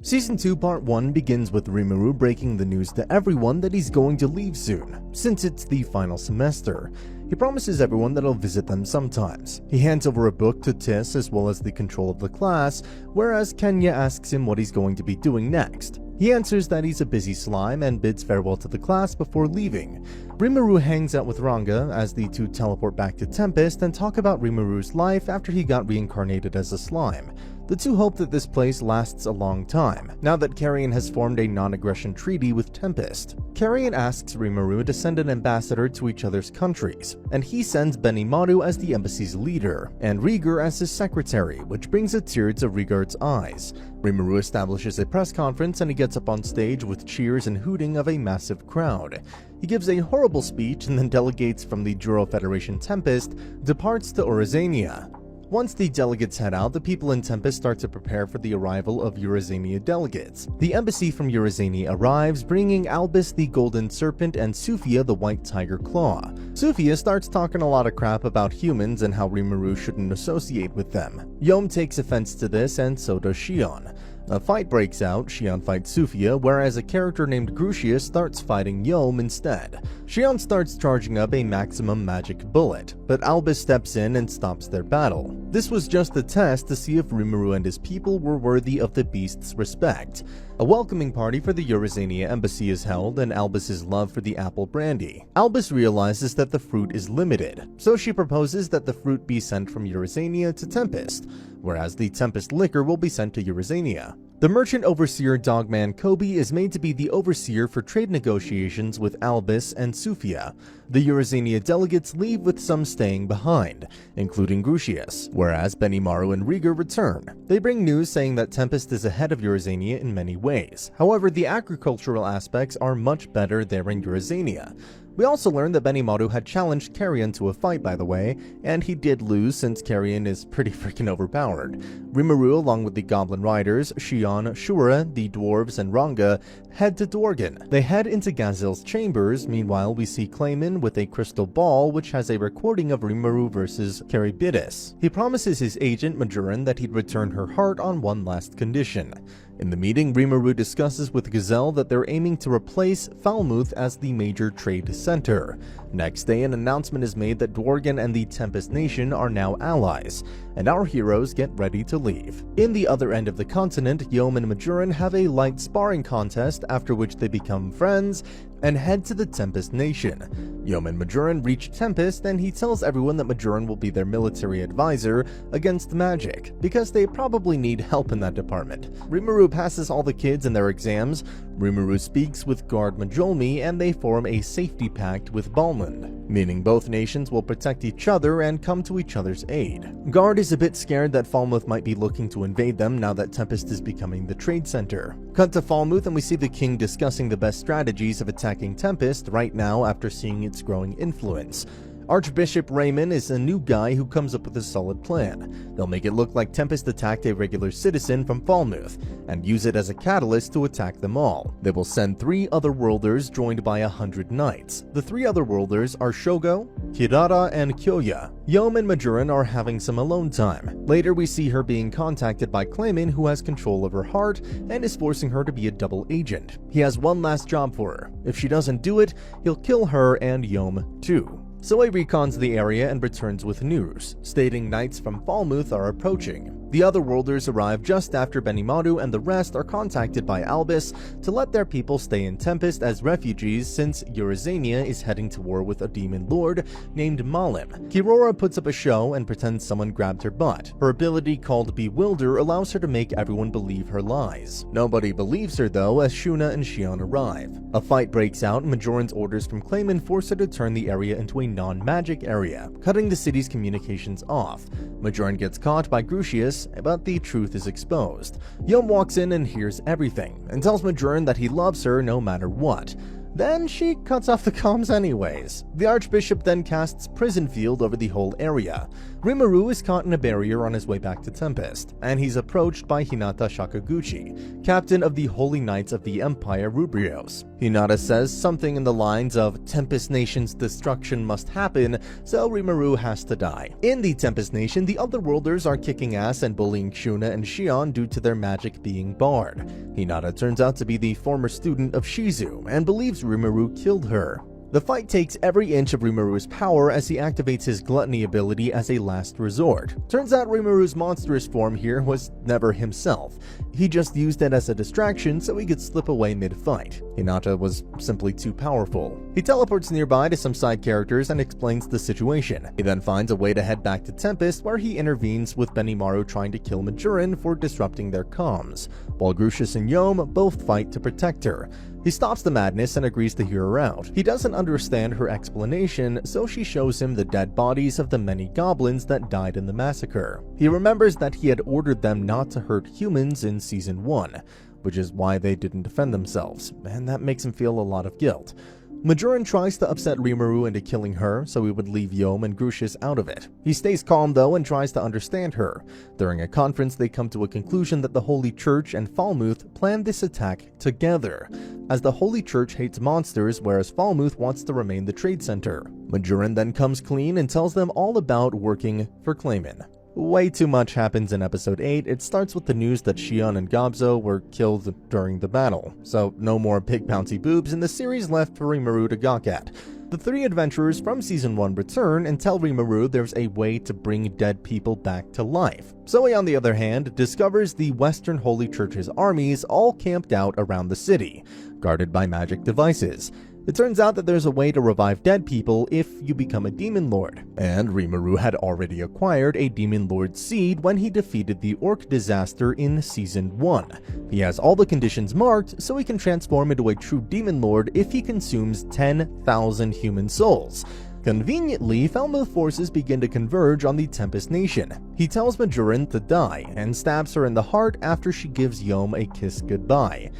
Season 2 Part 1 begins with Rimuru breaking the news to everyone that he's going to leave soon, since it's the final semester. He promises everyone that he'll visit them sometimes. He hands over a book to Tis as well as the control of the class, whereas Kenya asks him what he's going to be doing next. He answers that he's a busy slime and bids farewell to the class before leaving. Rimuru hangs out with Ranga as the two teleport back to Tempest and talk about Rimuru's life after he got reincarnated as a slime. The two hope that this place lasts a long time, now that Carrion has formed a non-aggression treaty with Tempest. Carrion asks Rimuru to send an ambassador to each other's countries, and he sends Benimaru as the embassy's leader, and Rieger as his secretary, which brings a tear to Rieger's eyes. Rimuru establishes a press conference and he gets up on stage with cheers and hooting of a massive crowd. He gives a horrible speech and then delegates from the Juro Federation Tempest departs to Orizania. Once the delegates head out, the people in Tempest start to prepare for the arrival of Eurazania delegates. The embassy from Eurazania arrives, bringing Albus the Golden Serpent and Sufia the White Tiger Claw. Sufia starts talking a lot of crap about humans and how Rimuru shouldn't associate with them. Yom takes offense to this, and so does Shion. A fight breaks out. Shion fights Sufia, whereas a character named Grucius starts fighting Yom instead. Shion starts charging up a maximum magic bullet, but Albus steps in and stops their battle. This was just a test to see if Rimuru and his people were worthy of the beast's respect. A welcoming party for the Eurazania embassy is held, and Albus's love for the apple brandy. Albus realizes that the fruit is limited, so she proposes that the fruit be sent from Eurazania to Tempest, whereas the Tempest liquor will be sent to Eurazania. The merchant overseer Dogman Kobe is made to be the overseer for trade negotiations with Albus and Sufia. The Eurazania delegates leave with some staying behind, including Grucius, whereas Benimaru and Rieger return. They bring news saying that Tempest is ahead of Eurazania in many ways. However, the agricultural aspects are much better there in Eurazania. We also learned that Benimaru had challenged Carrion to a fight, by the way, and he did lose since Carrion is pretty freaking overpowered. Rimuru, along with the Goblin Riders, Shion, Shura, the Dwarves, and Ranga, head to Dworgen. They head into Gazel's chambers. Meanwhile, we see Clayman with a crystal ball which has a recording of Rimuru versus Charybdis. He promises his agent, Majoran, that he'd return her heart on one last condition. In the meeting, Rimuru discusses with Gazelle that they're aiming to replace Falmouth as the major trade center. Next day, an announcement is made that Dworgen and the Tempest Nation are now allies, and our heroes get ready to leave. In the other end of the continent, Yom and Majoran have a light sparring contest, after which they become friends and head to the Tempest Nation. Yom and Majoran reach Tempest, and he tells everyone that Majoran will be their military advisor against magic, because they probably need help in that department. Rimuru passes all the kids in their exams. Rimuru speaks with guard Majolmi, and they form a safety pact with Balmund, meaning both nations will protect each other and come to each other's aid. Guard is a bit scared that Falmouth might be looking to invade them now that Tempest is becoming the trade center. Cut to Falmouth, and we see the king discussing the best strategies of attacking Tempest right now after seeing its growing influence. Archbishop Raymond is a new guy who comes up with a solid plan. They'll make it look like Tempest attacked a regular citizen from Falmouth, and use it as a catalyst to attack them all. They will send 3 otherworlders joined by 100 knights. The 3 otherworlders are Shogo, Kirara, and Kyoya. Yom and Majoran are having some alone time. Later we see her being contacted by Clayman, who has control of her heart and is forcing her to be a double agent. He has one last job for her. If she doesn't do it, he'll kill her and Yom too. So he recons the area and returns with news, stating knights from Falmouth are approaching. The otherworlders arrive just after Benimaru and the rest are contacted by Albus to let their people stay in Tempest as refugees since Eurazania is heading to war with a demon lord named Malim. Kirora puts up a show and pretends someone grabbed her butt. Her ability called Bewilder allows her to make everyone believe her lies. Nobody believes her though, as Shuna and Shion arrive. A fight breaks out, and Majoran's orders from Clayman force her to turn the area into a non-magic area, cutting the city's communications off. Majoran gets caught by Grucius, but the truth is exposed. Yom walks in and hears everything, and tells Majoran that he loves her no matter what. Then she cuts off the comms anyways. The Archbishop then casts Prison Field over the whole area. Rimuru is caught in a barrier on his way back to Tempest, and he's approached by Hinata Shakaguchi, captain of the Holy Knights of the Empire Rubrios. Hinata says something in the lines of "Tempest Nation's destruction must happen, so Rimuru has to die." In the Tempest Nation, the Otherworlders are kicking ass and bullying Shuna and Shion due to their magic being barred. Hinata turns out to be the former student of Shizu and believes Rimuru killed her. The fight takes every inch of Rimuru's power as he activates his gluttony ability as a last resort. Turns out Rimuru's monstrous form here was never himself. He just used it as a distraction so he could slip away mid-fight. Hinata was simply too powerful. He teleports nearby to some side characters and explains the situation. He then finds a way to head back to Tempest, where he intervenes with Benimaru trying to kill Majoran for disrupting their comms, while Grucius and Yom both fight to protect her. He stops the madness and agrees to hear her out. He doesn't understand her explanation, so she shows him the dead bodies of the many goblins that died in the massacre. He remembers that he had ordered them not to hurt humans in Season 1, which is why they didn't defend themselves, and that makes him feel a lot of guilt. Majoran tries to upset Rimuru into killing her, so he would leave Yom and Grucius out of it. He stays calm though and tries to understand her. During a conference, they come to a conclusion that the Holy Church and Falmouth planned this attack together, as the Holy Church hates monsters whereas Falmouth wants to remain the trade center. Majoran then comes clean and tells them all about working for Clayman. Way too much happens in episode 8. It starts with the news that Shion and Gobzo were killed during the battle, so no more pig pouncy boobs, and the series left for Rimuru to gawk at. The three adventurers from Season 1 return and tell Rimuru there's a way to bring dead people back to life. Zoe, on the other hand, discovers the Western Holy Church's armies all camped out around the city, guarded by magic devices. It turns out that there's a way to revive dead people if you become a Demon Lord, and Rimuru had already acquired a Demon Lord seed when he defeated the Orc disaster in Season 1. He has all the conditions marked, so he can transform into a true Demon Lord if he consumes 10,000 human souls. Conveniently, Falmouth forces begin to converge on the Tempest Nation. He tells Majoran to die, and stabs her in the heart after she gives Yom a kiss goodbye.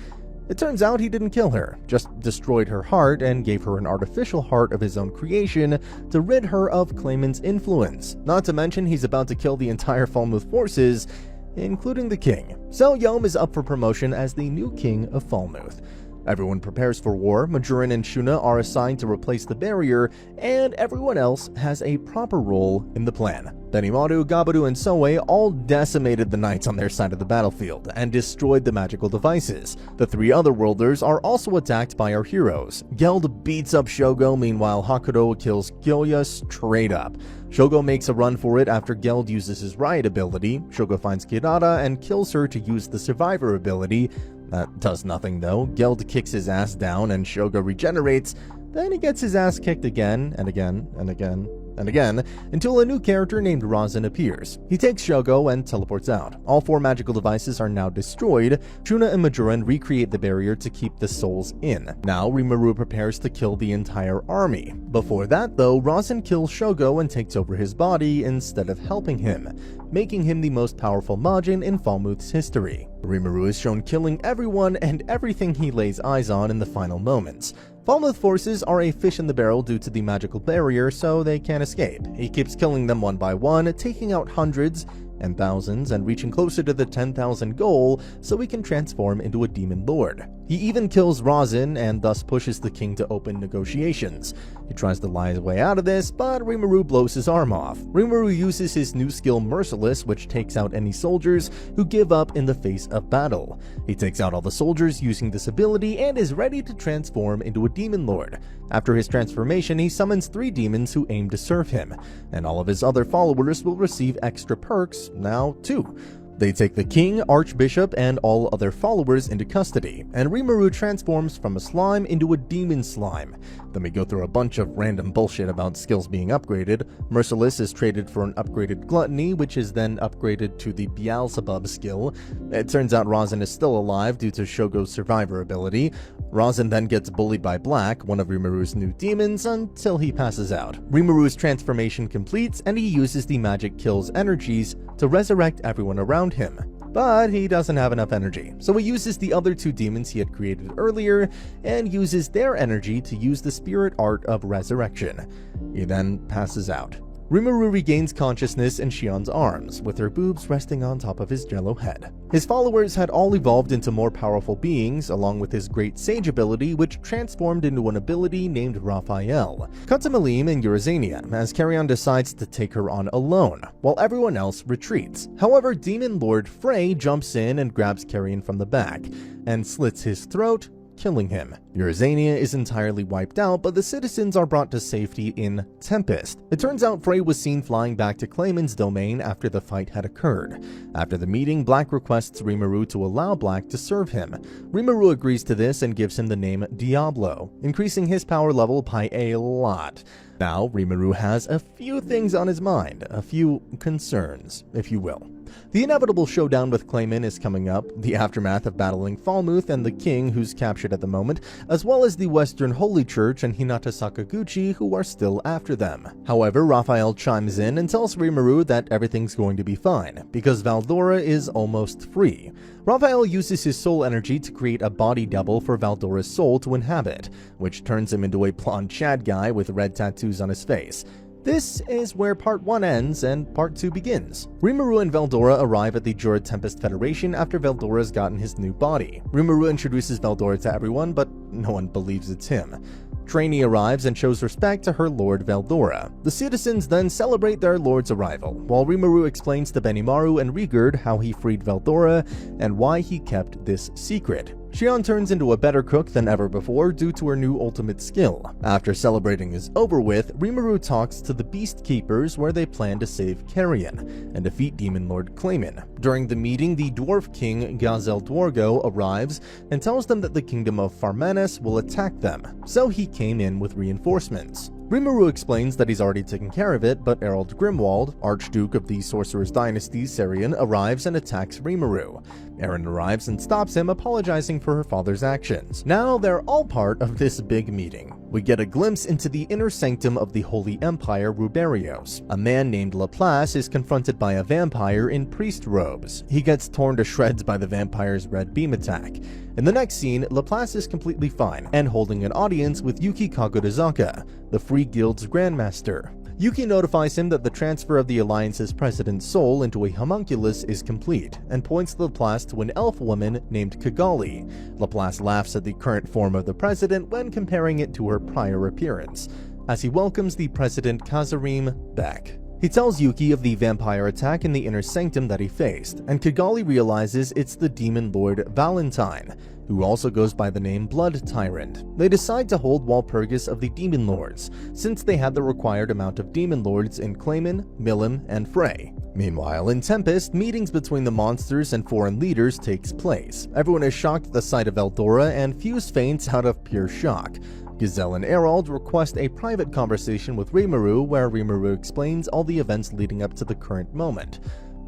It turns out he didn't kill her, just destroyed her heart and gave her an artificial heart of his own creation to rid her of Clayman's influence. Not to mention he's about to kill the entire Falmouth forces, including the king. So Yom is up for promotion as the new king of Falmouth. Everyone prepares for war. Majoran and Shuna are assigned to replace the barrier, and everyone else has a proper role in the plan. Benimaru, Gabaru, and Soe all decimated the knights on their side of the battlefield and destroyed the magical devices. The three Otherworlders are also attacked by our heroes. Geld beats up Shogo, meanwhile Hakuro kills Kyoya straight up. Shogo makes a run for it after Geld uses his riot ability. Shogo finds Kirara and kills her to use the survivor ability. That does nothing though. Geld kicks his ass down and Shogo regenerates, then he gets his ass kicked again and again and again and again until a new character named Razin appears. He takes Shogo and teleports out. All four magical devices are now destroyed. Shuna and Majoran recreate the barrier to keep the souls in. Now Rimuru prepares to kill the entire army. Before that though, Razin kills Shogo and takes over his body instead of helping him, making him the most powerful Majin in Falmouth's history. Rimuru is shown killing everyone and everything he lays eyes on in the final moments. Falmouth forces are a fish in the barrel due to the magical barrier, so they can't escape. He keeps killing them one by one, taking out hundreds and thousands and reaching closer to the 10,000 goal so he can transform into a Demon Lord. He even kills Razin and thus pushes the king to open negotiations. He tries to lie his way out of this, but Rimuru blows his arm off. Rimuru uses his new skill Merciless, which takes out any soldiers who give up in the face of battle. He takes out all the soldiers using this ability and is ready to transform into a Demon Lord. After his transformation, he summons 3 demons who aim to serve him, and all of his other followers will receive extra perks, now 2. They take the king, archbishop, and all other followers into custody, and Rimuru transforms from a slime into a demon slime. Then we go through a bunch of random bullshit about skills being upgraded. Merciless is traded for an upgraded Gluttony, which is then upgraded to the Beelzebub skill. It turns out Razin is still alive due to Shogo's survivor ability. Razin then gets bullied by Black, one of Rimuru's new demons, until he passes out. Rimuru's transformation completes, and he uses the magic kill's energies to resurrect everyone around him. but he doesn't have enough energy, so he uses the other two demons he had created earlier and uses their energy to use the spirit art of resurrection. He then passes out. Rimuru regains consciousness in Shion's arms, with her boobs resting on top of his jello head. His followers had all evolved into more powerful beings, along with his great sage ability, which transformed into an ability named Raphael. Cut to Malim in Eurazania, as Carrion decides to take her on alone, while everyone else retreats. However, Demon Lord Frey jumps in and grabs Carrion from the back, and slits his throat, killing him. Eurazania is entirely wiped out, but the citizens are brought to safety in Tempest. It turns out Frey was seen flying back to Clayman's domain after the fight had occurred. After the meeting, Black requests Rimuru to allow Black to serve him. Rimuru agrees to this and gives him the name Diablo, increasing his power level by a lot. Now, Rimuru has a few things on his mind, a few concerns, if you will. The inevitable showdown with Clayman is coming up, the aftermath of battling Falmouth and the king who's captured at the moment, as well as the Western Holy Church and Hinata Sakaguchi who are still after them. However, Raphael chimes in and tells Rimuru that everything's going to be fine, because Valdora is almost free. Raphael uses his soul energy to create a body double for Valdora's soul to inhabit, which turns him into a blonde Chad guy with red tattoos on his face. This is where Part 1 ends and Part 2 begins. Rimuru and Valdora arrive at the Jura Tempest Federation after Valdora's gotten his new body. Rimuru introduces Valdora to everyone, but no one believes it's him. Trainee arrives and shows respect to her lord Valdora. The citizens then celebrate their lord's arrival, while Rimuru explains to Benimaru and Rigurd how he freed Valdora and why he kept this secret. Shion turns into a better cook than ever before due to her new ultimate skill. After celebrating is over with, Rimuru talks to the Beast Keepers where they plan to save Carrion and defeat Demon Lord Clayman. During the meeting, the Dwarf King Gazel Dwargo arrives and tells them that the kingdom of Farmanis will attack them, so he came in with reinforcements. Rimuru explains that he's already taken care of it, but Errol Grimwald, Archduke of the Sorcerer's Dynasty Sarian, arrives and attacks Rimuru. Erin arrives and stops him, apologizing for her father's actions. Now they're all part of this big meeting. We get a glimpse into the inner sanctum of the Holy Empire Ruberios. A man named Laplace is confronted by a vampire in priest robes. He gets torn to shreds by the vampire's red beam attack. In the next scene, Laplace is completely fine and holding an audience with Yuki Kagorizaka, the Free Guild's Grandmaster. Yuki notifies him that the transfer of the Alliance's president's soul into a homunculus is complete, and points Laplace to an elf woman named Kigali. Laplace laughs at the current form of the president when comparing it to her prior appearance, as he welcomes the president Kazarim back. He tells Yuki of the vampire attack in the inner sanctum that he faced, and Kigali realizes it's the demon lord Valentine, who also goes by the name Blood Tyrant. They decide to hold Walpurgis of the Demon Lords, since they had the required amount of Demon Lords in Clayman, Milim, and Frey. Meanwhile, in Tempest, meetings between the monsters and foreign leaders takes place. Everyone is shocked at the sight of Eldora, and Fuse faints out of pure shock. Gazelle and Erald request a private conversation with Rimuru, where Rimuru explains all the events leading up to the current moment.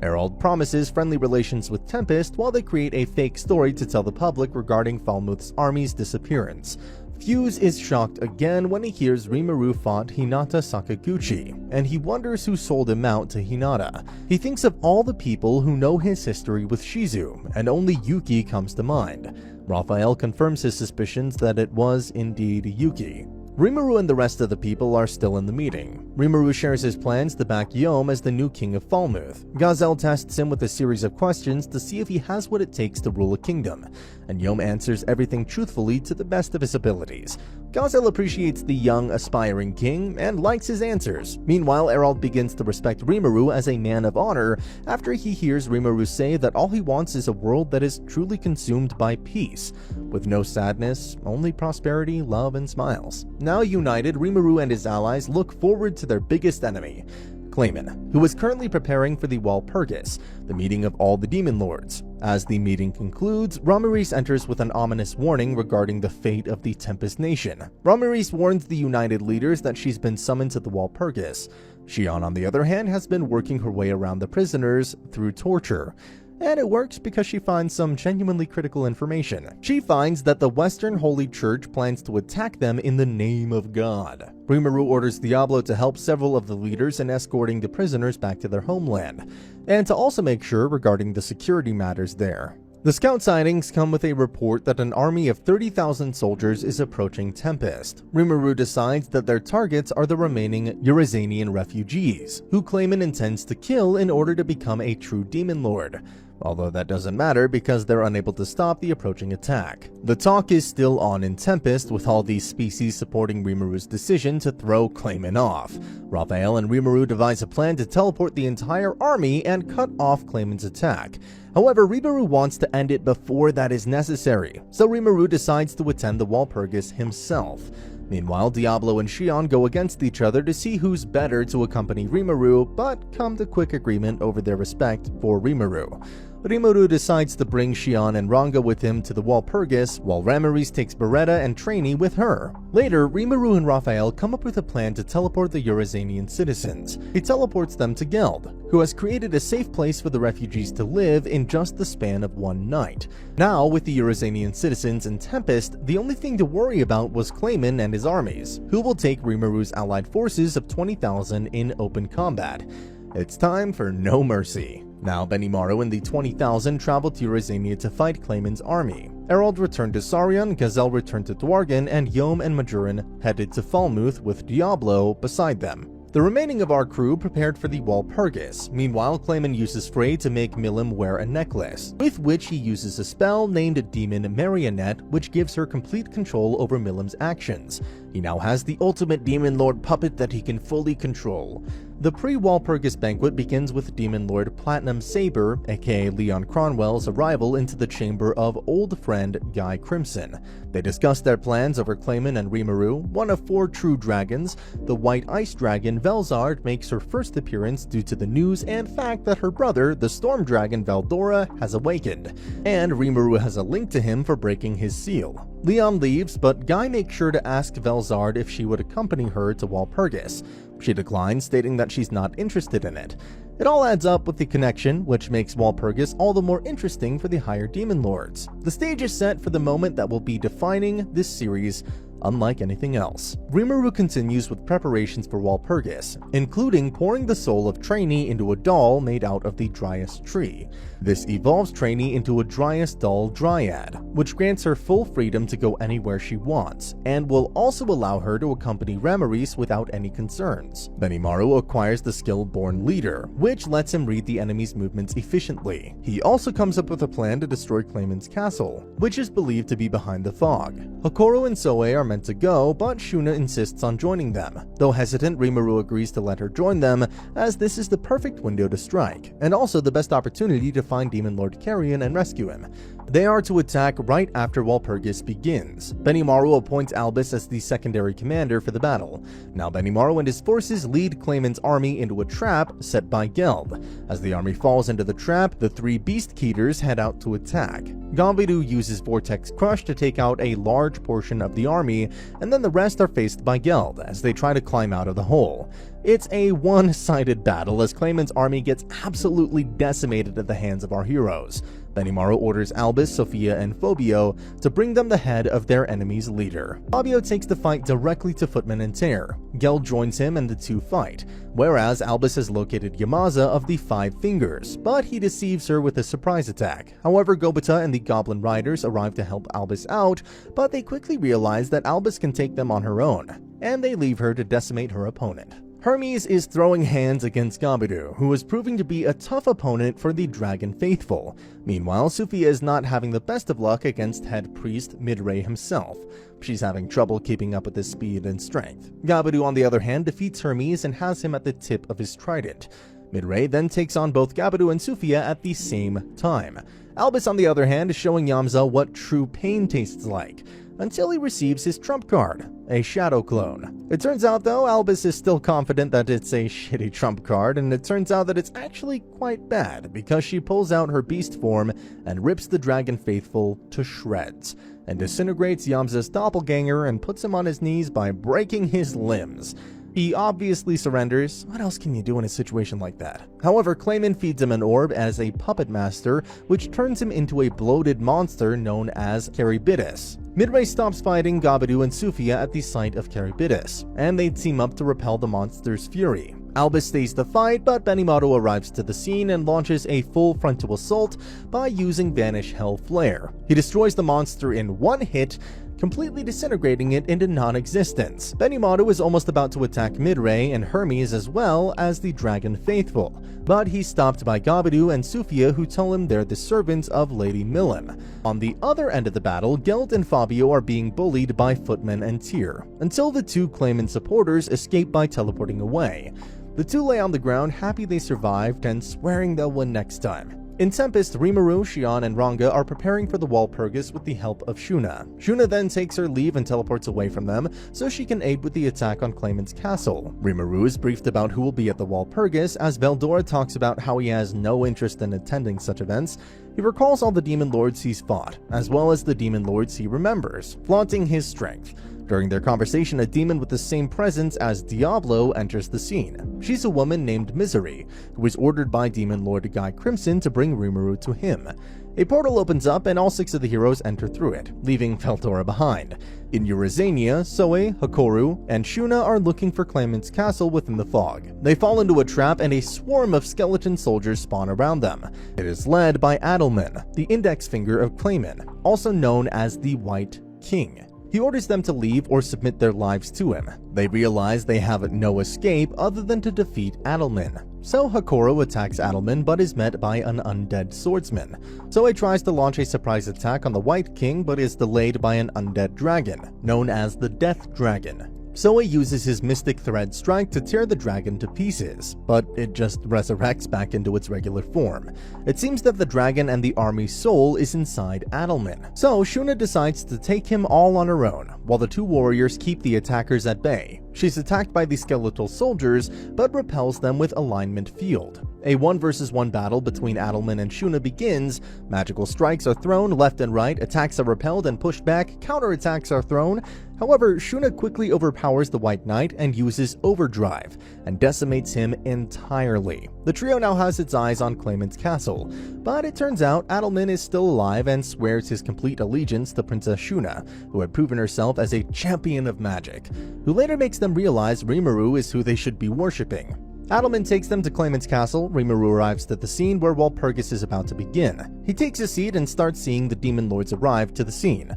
Erald promises friendly relations with Tempest while they create a fake story to tell the public regarding Falmouth's army's disappearance. Fuse is shocked again when he hears Rimuru fought Hinata Sakaguchi, and he wonders who sold him out to Hinata. He thinks of all the people who know his history with Shizu, and only Yuki comes to mind. Raphael confirms his suspicions that it was indeed Yuki. Rimuru and the rest of the people are still in the meeting. Rimuru shares his plans to back Yom as the new king of Falmouth. Gazelle tests him with a series of questions to see if he has what it takes to rule a kingdom, and Yom answers everything truthfully to the best of his abilities. Gazelle appreciates the young, aspiring king and likes his answers. Meanwhile, Erald begins to respect Rimuru as a man of honor after he hears Rimuru say that all he wants is a world that is truly consumed by peace, with no sadness, only prosperity, love, and smiles. Now united, Rimuru and his allies look forward to their biggest enemy, Clayman, who is currently preparing for the Walpurgis, the meeting of all the Demon Lords. As the meeting concludes, Ramiris enters with an ominous warning regarding the fate of the Tempest Nation. Ramiris warns the united leaders that she's been summoned to the Walpurgis. Shion, on the other hand, has been working her way around the prisoners through torture. And it works because she finds some genuinely critical information. She finds that the Western Holy Church plans to attack them in the name of God. Rimuru orders Diablo to help several of the leaders in escorting the prisoners back to their homeland, and to also make sure regarding the security matters there. The scout sightings come with a report that an army of 30,000 soldiers is approaching Tempest. Rimuru decides that their targets are the remaining Eurazanian refugees, who Clayman intends to kill in order to become a true demon lord. Although that doesn't matter because they're unable to stop the approaching attack. The talk is still on in Tempest, with all these species supporting Rimuru's decision to throw Clayman off. Raphael and Rimuru devise a plan to teleport the entire army and cut off Clayman's attack. However, Rimuru wants to end it before that is necessary, so Rimuru decides to attend the Walpurgis himself. Meanwhile, Diablo and Shion go against each other to see who's better to accompany Rimuru, but come to quick agreement over their respect for Rimuru. Rimuru decides to bring Shion and Ranga with him to the Walpurgis, while Ramiris takes Beretta and Trainee with her. Later, Rimuru and Raphael come up with a plan to teleport the Eurazanian citizens. He teleports them to Geld, who has created a safe place for the refugees to live in just the span of one night. Now, with the Eurazanian citizens in Tempest, the only thing to worry about was Clayman and his armies, who will take Rimuru's allied forces of 20,000 in open combat. It's time for no mercy. Now, Benimaru and the 20,000 travel to Eurazania to fight Clayman's army. Erald returned to Sarion, Gazelle returned to Dwargan, and Yom and Majoran headed to Falmuth with Diablo beside them. The remaining of our crew prepared for the Walpurgis. Meanwhile, Clayman uses Frey to make Milim wear a necklace, with which he uses a spell named Demon Marionette, which gives her complete control over Milim's actions. He now has the ultimate Demon Lord puppet that he can fully control. The pre-Walpurgis banquet begins with Demon Lord Platinum Saber, aka Leon Cronwell's arrival into the chamber of old friend Guy Crimson. They discuss their plans over Clayman and Rimuru, one of 4 true dragons. The white ice dragon Velzard makes her first appearance due to the news and fact that her brother, the storm dragon Valdora, has awakened, and Rimuru has a link to him for breaking his seal. Leon leaves, but Guy makes sure to ask Velzard if she would accompany her to Walpurgis. She declines, stating that she's not interested in it. It all adds up with the connection, which makes Walpurgis all the more interesting for the higher demon lords. The stage is set for the moment that will be defining this series unlike anything else. Rimuru continues with preparations for Walpurgis, including pouring the soul of Trainee into a doll made out of the driest tree. This evolves Trainee into a driest doll dryad, which grants her full freedom to go anywhere she wants, and will also allow her to accompany Ramiris without any concerns. Benimaru acquires the skill Born Leader, which lets him read the enemy's movements efficiently. He also comes up with a plan to destroy Clayman's castle, which is believed to be behind the fog. Hokoro and Soe are meant to go, but Shuna insists on joining them. Though hesitant, Rimuru agrees to let her join them, as this is the perfect window to strike, and also the best opportunity to find Demon Lord Carrion and rescue him. They are to attack right after Walpurgis begins. Benimaru appoints Albus as the secondary commander for the battle. Now Benimaru and his forces lead Clayman's army into a trap set by Geld. As the army falls into the trap, the 3 Beast Keeters head out to attack. Gabiru uses Vortex Crush to take out a large portion of the army, and then the rest are faced by Geld as they try to climb out of the hole. It's a one-sided battle as Clayman's army gets absolutely decimated at the hands of our heroes. Benimaru orders Albus, Sophia, and Fobio to bring them the head of their enemy's leader. Fabio takes the fight directly to Footman and Tear. Geld joins him and the two fight, whereas Albus has located Yamaza of the 5 Fingers, but he deceives her with a surprise attack. However, Gobita and the Goblin Riders arrive to help Albus out, but they quickly realize that Albus can take them on her own, and they leave her to decimate her opponent. Hermes is throwing hands against Gabiru, who is proving to be a tough opponent for the Dragon Faithful. Meanwhile, Sophia is not having the best of luck against head priest Midray himself. She's having trouble keeping up with his speed and strength. Gabiru, on the other hand, defeats Hermes and has him at the tip of his trident. Midray then takes on both Gabiru and Sophia at the same time. Albus, on the other hand, is showing Yamza what true pain tastes like, until he receives his trump card, a shadow clone. It turns out though, Albus is still confident that it's a shitty trump card, and it turns out that it's actually quite bad because she pulls out her beast form and rips the Dragon Faithful to shreds, and disintegrates Yamza's doppelganger and puts him on his knees by breaking his limbs. He obviously surrenders. What else can you do in a situation like that? However, Clayman feeds him an orb as a puppet master, which turns him into a bloated monster known as Charybdis. Midway stops fighting Gabadu and Sufia at the site of Charybdis, and they team up to repel the monster's fury. Albus stays to fight, but Benimaru arrives to the scene and launches a full frontal assault by using Vanish Hell Flare. He destroys the monster in one hit, completely disintegrating it into non-existence. Benimaru is almost about to attack Midway and Hermes as well as the Dragon Faithful, but he's stopped by Gabadu and Sufia, who tell him they're the servants of Lady Milim. On the other end of the battle, Gelt and Fabio are being bullied by Footman and Tyr, until the two Clayman supporters escape by teleporting away. The two lay on the ground, happy they survived and swearing they'll win next time. In Tempest, Rimuru, Shion, and Ranga are preparing for the Walpurgis with the help of Shuna. Shuna then takes her leave and teleports away from them so she can aid with the attack on Clayman's castle. Rimuru is briefed about who will be at the Walpurgis as Veldora talks about how he has no interest in attending such events. He recalls all the demon lords he's fought, as well as the demon lords he remembers, flaunting his strength. During their conversation, a demon with the same presence as Diablo enters the scene. She's a woman named Misery, who was ordered by Demon Lord Guy Crimson to bring Rimuru to him. A portal opens up and all 6 of the heroes enter through it, leaving Veldora behind. In Eurazania, Soe, Hakoru, and Shuna are looking for Clayman's castle within the fog. They fall into a trap and a swarm of skeleton soldiers spawn around them. It is led by Adelman, the index finger of Clayman, also known as the White King. He orders them to leave or submit their lives to him. They realize they have no escape other than to defeat Adelman. So Hakoru attacks Adelman but is met by an undead swordsman. Soe tries to launch a surprise attack on the White King but is delayed by an undead dragon, known as the Death Dragon. Soe uses his Mystic Thread Strike to tear the dragon to pieces, but it just resurrects back into its regular form. It seems that the dragon and the army's soul is inside Adelman, so Shuna decides to take him all on her own, while the two warriors keep the attackers at bay. She's attacked by the skeletal soldiers, but repels them with Alignment Field. A 1 versus 1 battle between Adelman and Shuna begins. Magical strikes are thrown left and right, attacks are repelled and pushed back, counterattacks are thrown. However, Shuna quickly overpowers the White Knight and uses Overdrive, and decimates him entirely. The trio now has its eyes on Clayman's castle, but it turns out Adelman is still alive and swears his complete allegiance to Princess Shuna, who had proven herself as a champion of magic, who later makes them realize Rimuru is who they should be worshipping. Adelman takes them to Clayman's castle. Rimuru arrives at the scene where Walpurgis is about to begin. He takes a seat and starts seeing the demon lords arrive to the scene.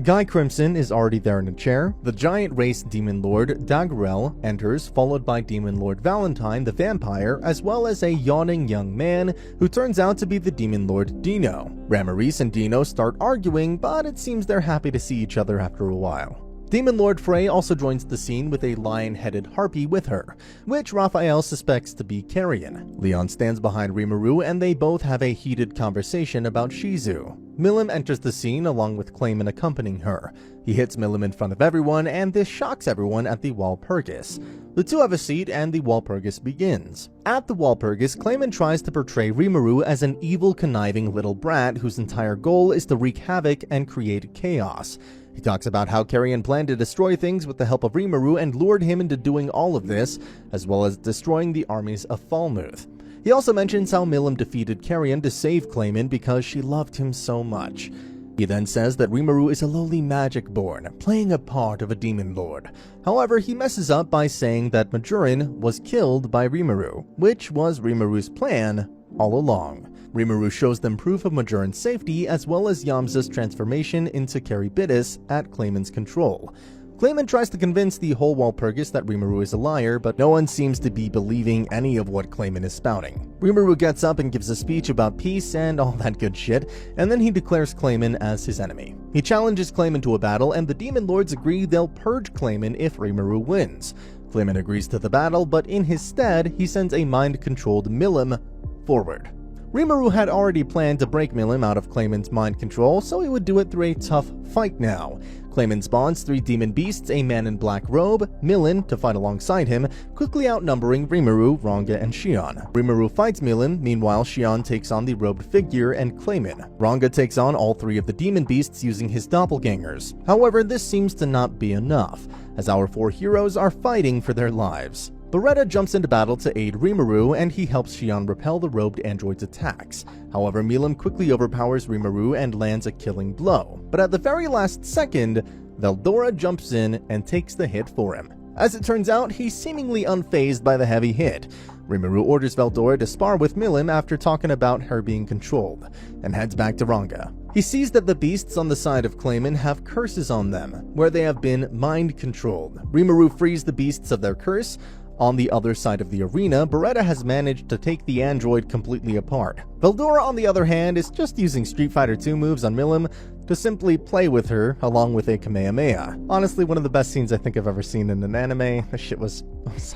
Guy Crimson is already there in a chair. The giant race demon lord Daggerel enters, followed by demon lord Valentine the vampire, as well as a yawning young man who turns out to be the demon lord Dino. Ramarise and Dino start arguing, but it seems they're happy to see each other after a while. Demon Lord Frey also joins the scene with a lion-headed harpy with her, which Raphael suspects to be Carrion. Leon stands behind Rimuru and they both have a heated conversation about Shizu. Milim enters the scene along with Clayman accompanying her. He hits Milim in front of everyone and this shocks everyone at the Walpurgis. The two have a seat and the Walpurgis begins. At the Walpurgis, Clayman tries to portray Rimuru as an evil, conniving little brat whose entire goal is to wreak havoc and create chaos. He talks about how Carrion planned to destroy things with the help of Rimuru and lured him into doing all of this, as well as destroying the armies of Falmuth. He also mentions how Milim defeated Carrion to save Clayman because she loved him so much. He then says that Rimuru is a lowly magic-born, playing a part of a demon lord. However, he messes up by saying that Majorin was killed by Rimuru, which was Rimuru's plan all along. Rimuru shows them proof of Majorin's safety as well as Yamza's transformation into Charybdis at Clayman's control. Clayman tries to convince the whole Walpurgis that Rimuru is a liar, but no one seems to be believing any of what Clayman is spouting. Rimuru gets up and gives a speech about peace and all that good shit, and then he declares Clayman as his enemy. He challenges Clayman to a battle, and the Demon Lords agree they'll purge Clayman if Rimuru wins. Clayman agrees to the battle, but in his stead, he sends a mind-controlled Milim forward. Rimuru had already planned to break Milim out of Clayman's mind control, so he would do it through a tough fight now. Clayman spawns 3 demon beasts, a man in black robe, Milim, to fight alongside him, quickly outnumbering Rimuru, Ranga, and Shion. Rimuru fights Milim, meanwhile Shion takes on the robed figure and Clayman. Ranga takes on all 3 of the demon beasts using his doppelgangers. However, this seems to not be enough, as our 4 heroes are fighting for their lives. Beretta jumps into battle to aid Rimuru, and he helps Shion repel the robed android's attacks. However, Milim quickly overpowers Rimuru and lands a killing blow. But at the very last second, Veldora jumps in and takes the hit for him. As it turns out, he's seemingly unfazed by the heavy hit. Rimuru orders Veldora to spar with Milim after talking about her being controlled, and heads back to Ranga. He sees that the beasts on the side of Clayman have curses on them, where they have been mind-controlled. Rimuru frees the beasts of their curse. On the other side of the arena, Beretta has managed to take the android completely apart. Veldora, on the other hand, is just using Street Fighter II moves on Milim to simply play with her, along with a Kamehameha. Honestly, one of the best scenes I think I've ever seen in an anime. This shit was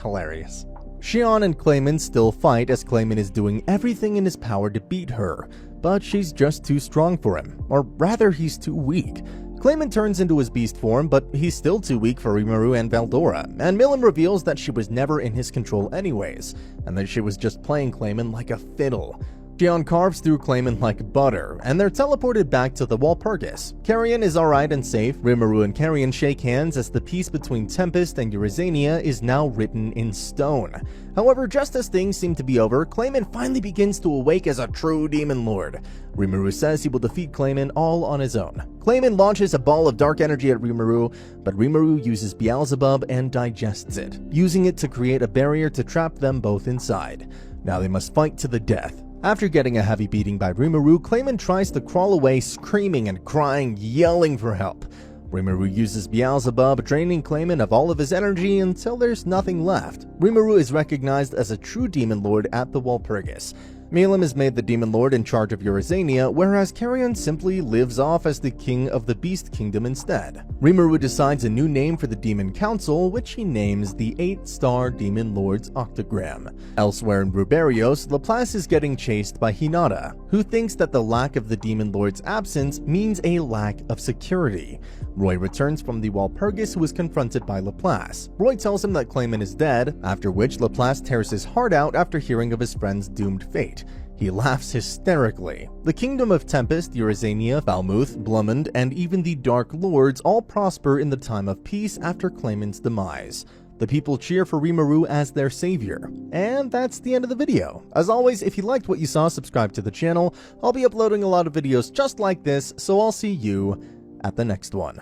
hilarious. Shion and Clayman still fight as Clayman is doing everything in his power to beat her, but she's just too strong for him. Or rather, he's too weak. Clayman turns into his beast form, but he's still too weak for Rimuru and Veldora, and Milim reveals that she was never in his control anyways, and that she was just playing Clayman like a fiddle. Shion carves through Clayman like butter, and they're teleported back to the Walpurgis. Carrion is alright and safe. Rimuru and Carrion shake hands as the peace between Tempest and Eurazania is now written in stone. However, just as things seem to be over, Clayman finally begins to awake as a true demon lord. Rimuru says he will defeat Clayman all on his own. Clayman launches a ball of dark energy at Rimuru, but Rimuru uses Beelzebub and digests it, using it to create a barrier to trap them both inside. Now they must fight to the death. After getting a heavy beating by Rimuru, Clayman tries to crawl away screaming and crying, yelling for help. Rimuru uses Beelzebub, draining Clayman of all of his energy until there's nothing left. Rimuru is recognized as a true demon lord at the Walpurgis. Milim is made the demon lord in charge of Eurazania, whereas Carrion simply lives off as the king of the Beast Kingdom instead. Rimuru decides a new name for the Demon Council, which he names the 8-Star Demon Lord's Octagram. Elsewhere in Ruberios, Laplace is getting chased by Hinata, who thinks that the lack of the Demon Lord's absence means a lack of security. Roy returns from the Walpurgis, who is confronted by Laplace. Roy tells him that Clayman is dead, after which Laplace tears his heart out after hearing of his friend's doomed fate. He laughs hysterically. The Kingdom of Tempest, Eurazania, Falmouth, Blumond, and even the Dark Lords all prosper in the time of peace after Clayman's demise. The people cheer for Rimuru as their savior. And that's the end of the video. As always, if you liked what you saw, subscribe to the channel. I'll be uploading a lot of videos just like this, so I'll see you at the next one.